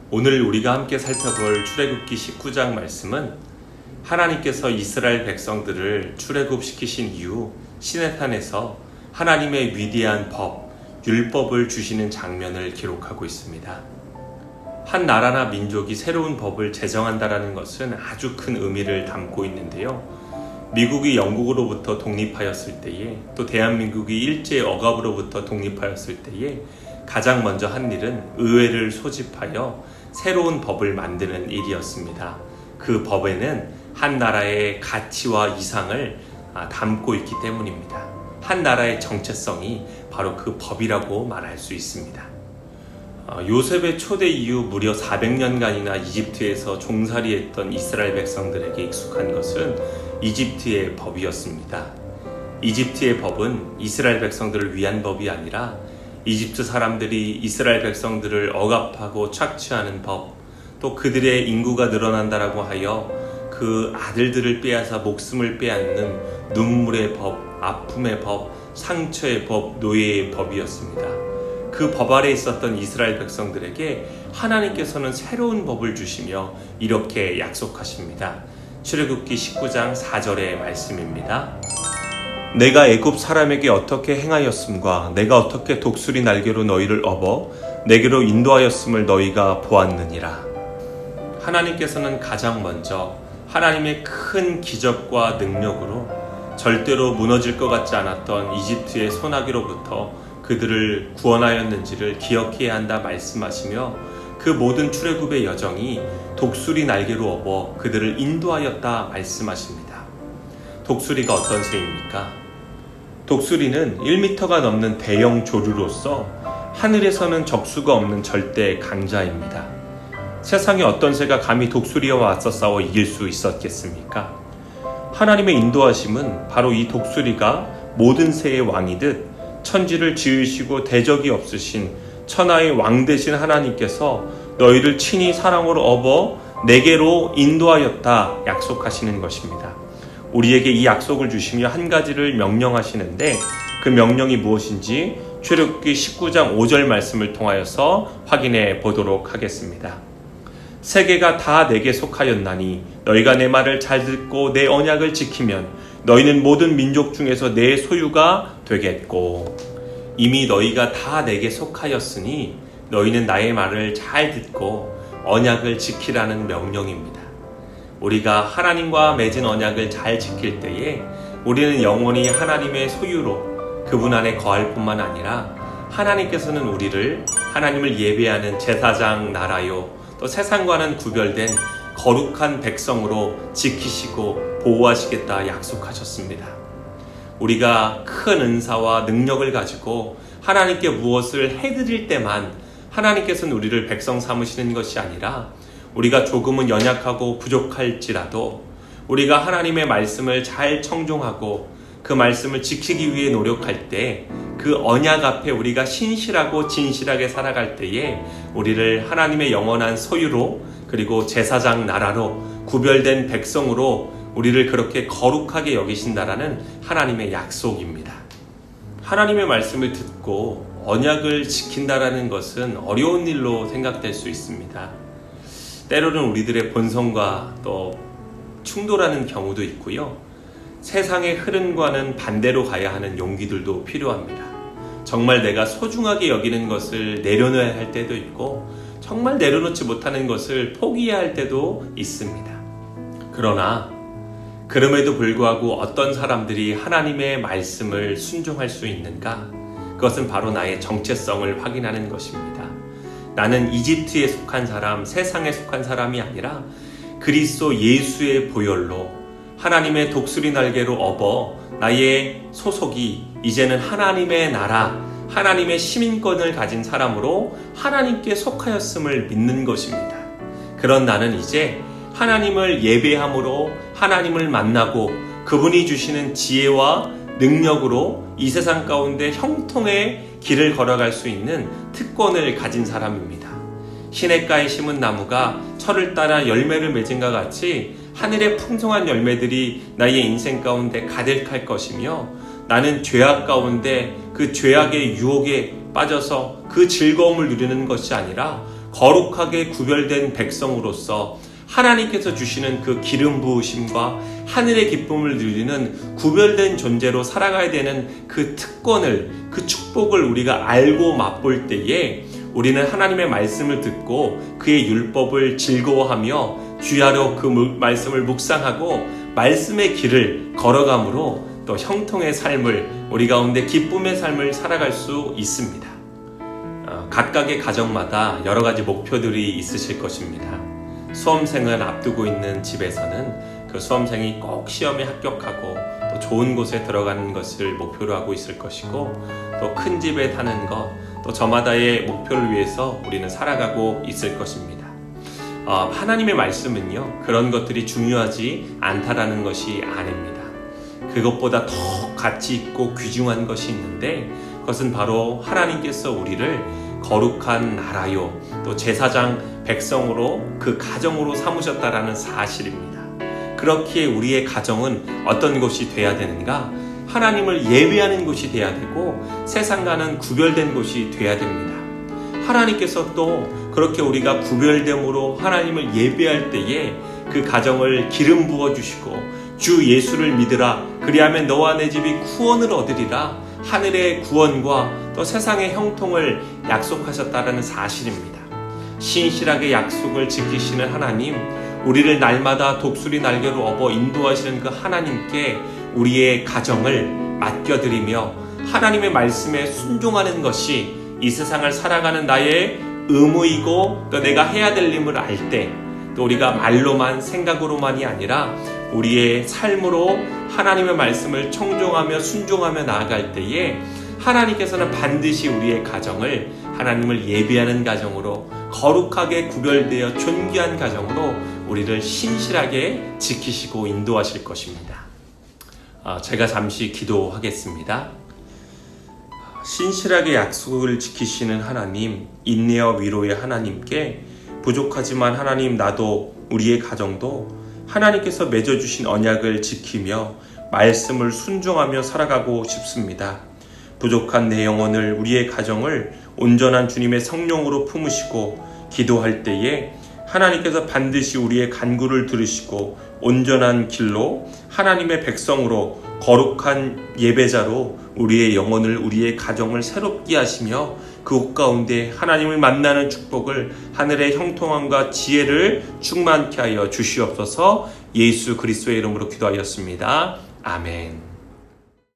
오늘 우리가 함께 살펴볼 출애굽기 19장 말씀은 하나님께서 이스라엘 백성들을 출애굽시키신 이후 시내산에서 하나님의 위대한 법, 율법을 주시는 장면을 기록하고 있습니다. 한 나라나 민족이 새로운 법을 제정한다는 것은 아주 큰 의미를 담고 있는데요. 미국이 영국으로부터 독립하였을 때에, 또 대한민국이 일제 억압으로부터 독립하였을 때에 가장 먼저 한 일은 의회를 소집하여 새로운 법을 만드는 일이었습니다. 그 법에는 한 나라의 가치와 이상을 담고 있기 때문입니다. 한 나라의 정체성이 바로 그 법이라고 말할 수 있습니다. 요셉의 초대 이후 무려 400년간이나 이집트에서 종살이했던 이스라엘 백성들에게 익숙한 것은 이집트의 법이었습니다. 이집트의 법은 이스라엘 백성들을 위한 법이 아니라 이집트 사람들이 이스라엘 백성들을 억압하고 착취하는 법, 또 그들의 인구가 늘어난다라고 하여 그 아들들을 빼앗아 목숨을 빼앗는 눈물의 법, 아픔의 법, 상처의 법, 노예의 법이었습니다. 그 법 아래 있었던 이스라엘 백성들에게 하나님께서는 새로운 법을 주시며 이렇게 약속하십니다. 출애굽기 19장 4절의 말씀입니다. 내가 애굽 사람에게 어떻게 행하였음과 내가 어떻게 독수리 날개로 너희를 업어 내게로 인도하였음을 너희가 보았느니라. 하나님께서는 가장 먼저 하나님의 큰 기적과 능력으로 절대로 무너질 것 같지 않았던 이집트의 소나기로부터 그들을 구원하였는지를 기억해야 한다 말씀하시며 그 모든 출애굽의 여정이 독수리 날개로 업어 그들을 인도하였다 말씀하십니다. 독수리가 어떤 새입니까? 독수리는 1m가 넘는 대형 조류로서 하늘에서는 적수가 없는 절대 강자입니다. 세상에 어떤 새가 감히 독수리와 맞서 싸워 이길 수 있었겠습니까? 하나님의 인도하심은 바로 이 독수리가 모든 새의 왕이듯 천지를 지으시고 대적이 없으신 천하의 왕 되신 하나님께서 너희를 친히 사랑으로 업어 내게로 인도하였다 약속하시는 것입니다. 우리에게 이 약속을 주시며 한 가지를 명령하시는데 그 명령이 무엇인지 출애굽기 19장 5절 말씀을 통하여서 확인해 보도록 하겠습니다. 세계가 다 내게 속하였나니 너희가 내 말을 잘 듣고 내 언약을 지키면 너희는 모든 민족 중에서 내 소유가 되겠고, 이미 너희가 다 내게 속하였으니 너희는 나의 말을 잘 듣고 언약을 지키라는 명령입니다. 우리가 하나님과 맺은 언약을 잘 지킬 때에 우리는 영원히 하나님의 소유로 그분 안에 거할 뿐만 아니라 하나님께서는 우리를 하나님을 예배하는 제사장 나라요, 또 세상과는 구별된 거룩한 백성으로 지키시고 보호하시겠다 약속하셨습니다. 우리가 큰 은사와 능력을 가지고 하나님께 무엇을 해드릴 때만 하나님께서는 우리를 백성 삼으시는 것이 아니라 우리가 조금은 연약하고 부족할지라도 우리가 하나님의 말씀을 잘 청종하고 그 말씀을 지키기 위해 노력할 때 그 언약 앞에 우리가 신실하고 진실하게 살아갈 때에 우리를 하나님의 영원한 소유로, 그리고 제사장 나라로 구별된 백성으로 우리를 그렇게 거룩하게 여기신다라는 하나님의 약속입니다. 하나님의 말씀을 듣고 언약을 지킨다라는 것은 어려운 일로 생각될 수 있습니다. 때로는 우리들의 본성과 또 충돌하는 경우도 있고요. 세상의 흐름과는 반대로 가야 하는 용기들도 필요합니다. 정말 내가 소중하게 여기는 것을 내려놓아야 할 때도 있고, 정말 내려놓지 못하는 것을 포기해야 할 때도 있습니다. 그러나 그럼에도 불구하고 어떤 사람들이 하나님의 말씀을 순종할 수 있는가? 그것은 바로 나의 정체성을 확인하는 것입니다. 나는 이집트에 속한 사람, 세상에 속한 사람이 아니라 그리스도 예수의 보혈로 하나님의 독수리 날개로 업어 나의 소속이 이제는 하나님의 나라, 하나님의 시민권을 가진 사람으로 하나님께 속하였음을 믿는 것입니다. 그런 나는 이제 하나님을 예배함으로 하나님을 만나고 그분이 주시는 지혜와 능력으로 이 세상 가운데 형통의 길을 걸어갈 수 있는 특권을 가진 사람입니다. 시냇가에 심은 나무가 철을 따라 열매를 맺은과 같이 하늘의 풍성한 열매들이 나의 인생 가운데 가득할 것이며, 나는 죄악 가운데 그 죄악의 유혹에 빠져서 그 즐거움을 누리는 것이 아니라 거룩하게 구별된 백성으로서 하나님께서 주시는 그 기름 부으심과 하늘의 기쁨을 누리는 구별된 존재로 살아가야 되는 그 특권을, 그 축복을 우리가 알고 맛볼 때에 우리는 하나님의 말씀을 듣고 그의 율법을 즐거워하며 주야로 그 말씀을 묵상하고 말씀의 길을 걸어감으로 또 형통의 삶을, 우리 가운데 기쁨의 삶을 살아갈 수 있습니다. 각각의 가정마다 여러 가지 목표들이 있으실 것입니다. 수험생을 앞두고 있는 집에서는 그 수험생이 꼭 시험에 합격하고 또 좋은 곳에 들어가는 것을 목표로 하고 있을 것이고, 또 큰 집에 사는 것, 또 저마다의 목표를 위해서 우리는 살아가고 있을 것입니다. 하나님의 말씀은요, 그런 것들이 중요하지 않다라는 것이 아닙니다. 그것보다 더 가치 있고 귀중한 것이 있는데, 그것은 바로 하나님께서 우리를 거룩한 나라요, 또 제사장 백성으로 그 가정으로 삼으셨다라는 사실입니다. 그렇기에 우리의 가정은 어떤 곳이 돼야 되는가? 하나님을 예배하는 곳이 돼야 되고 세상과는 구별된 곳이 돼야 됩니다. 하나님께서 또 그렇게 우리가 구별됨으로 하나님을 예배할 때에 그 가정을 기름 부어주시고 주 예수를 믿으라, 그리하면 너와 내 집이 구원을 얻으리라, 하늘의 구원과 또 세상의 형통을 약속하셨다는 사실입니다. 신실하게 약속을 지키시는 하나님, 우리를 날마다 독수리 날개로 업어 인도하시는 그 하나님께 우리의 가정을 맡겨드리며 하나님의 말씀에 순종하는 것이 이 세상을 살아가는 나의 의무이고 또 내가 해야 될 일을 알 때, 또 우리가 말로만 생각으로만이 아니라 우리의 삶으로 하나님의 말씀을 청종하며 순종하며 나아갈 때에 하나님께서는 반드시 우리의 가정을 하나님을 예배하는 가정으로, 거룩하게 구별되어 존귀한 가정으로 우리를 신실하게 지키시고 인도하실 것입니다. 제가 잠시 기도하겠습니다. 신실하게 약속을 지키시는 하나님, 인내와 위로의 하나님께 부족하지만 하나님, 나도 우리의 가정도 하나님께서 맺어주신 언약을 지키며 말씀을 순종하며 살아가고 싶습니다. 부족한 내 영혼을, 우리의 가정을 온전한 주님의 성령으로 품으시고 기도할 때에 하나님께서 반드시 우리의 간구를 들으시고 온전한 길로 하나님의 백성으로 거룩한 예배자로 우리의 영혼을, 우리의 가정을 새롭게 하시며 그 곳 가운데 하나님을 만나는 축복을, 하늘의 형통함과 지혜를 충만케 하여 주시옵소서. 예수 그리스도의 이름으로 기도하였습니다. 아멘.